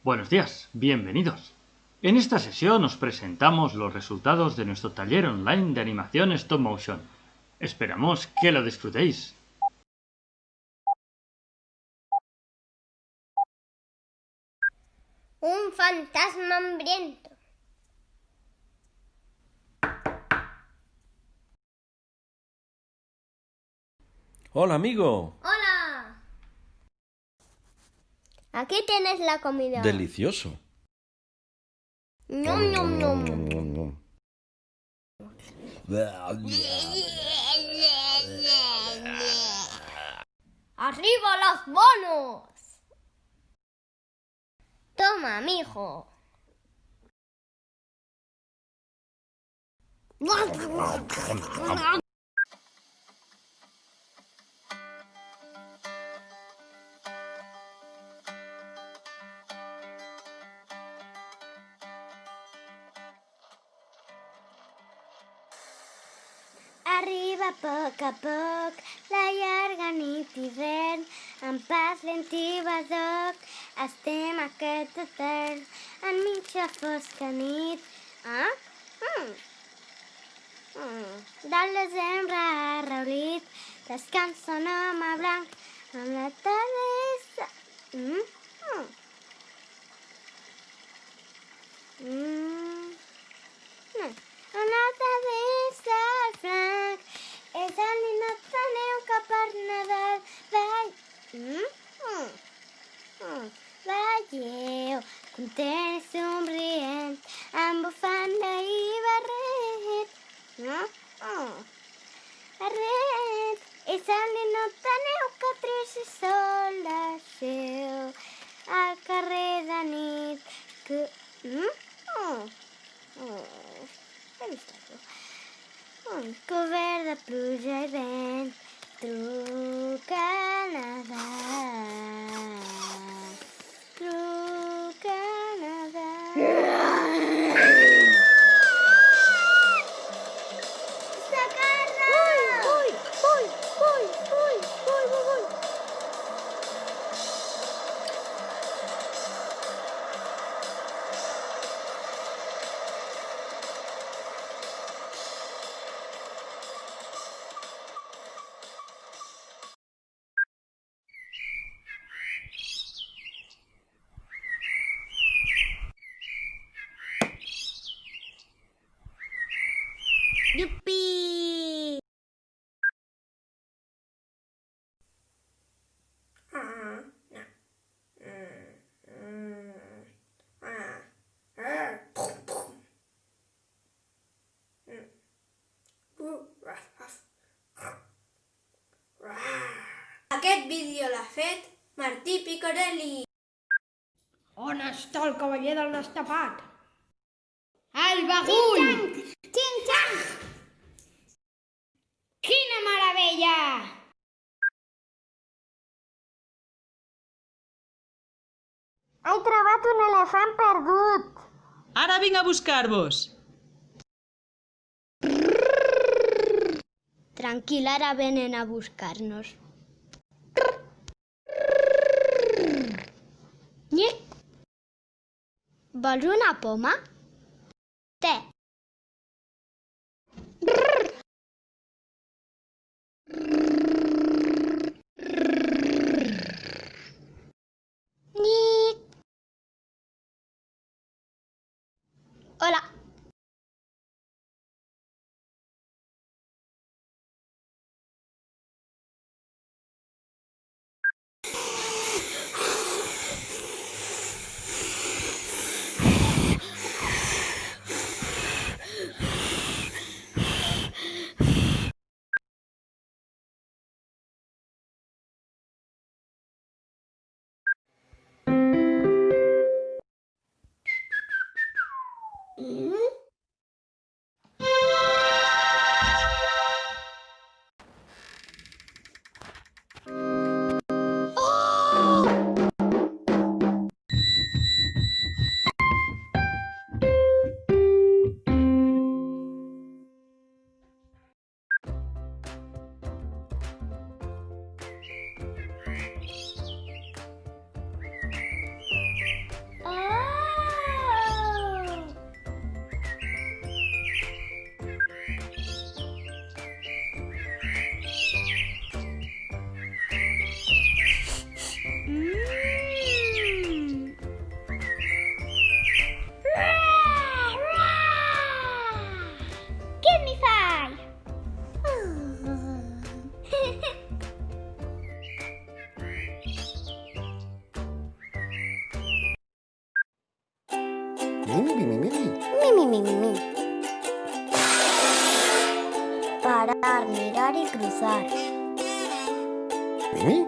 Buenos días, bienvenidos. En esta sesión os presentamos los resultados de nuestro taller online de animación stop motion. Esperamos que lo disfrutéis. Un fantasma hambriento. Hola, amigo. ¡Hola! Aquí tienes la comida. Delicioso. ¡Nom, nom, nom! ¡Arriba los bonos! Toma, mijo. Arriba a poc, la llarga nit d'hivern, en pas lent i badoc, estem aquest etern, enmig de fosca nit. Del desembre arraulit, descansa un home blanc, amb la travessa. Amb la travessa al flanc, és el ninot de neu que per Nadal veieu, content i somrient, amb bufanda i barret. Barret, és el ninot de neu que trixa sol seu al carrer de nit. Cobert de pluja i vent, truca Nadal, truca Nadal. Socorro! Ui! Yupi! Aquest vídeo l'ha fet Martí Picorelli. On està el cavaller del nas tapat? El bagull! Xing-xang! Quina meravella! He trobat un elefant perdut. Ara vinc a buscar-vos. Tranquil, ara venen a buscar-nos. Nyec! Vols una poma? Té. Nyec! Hola. parar, mirar y cruzar. ¿Eh?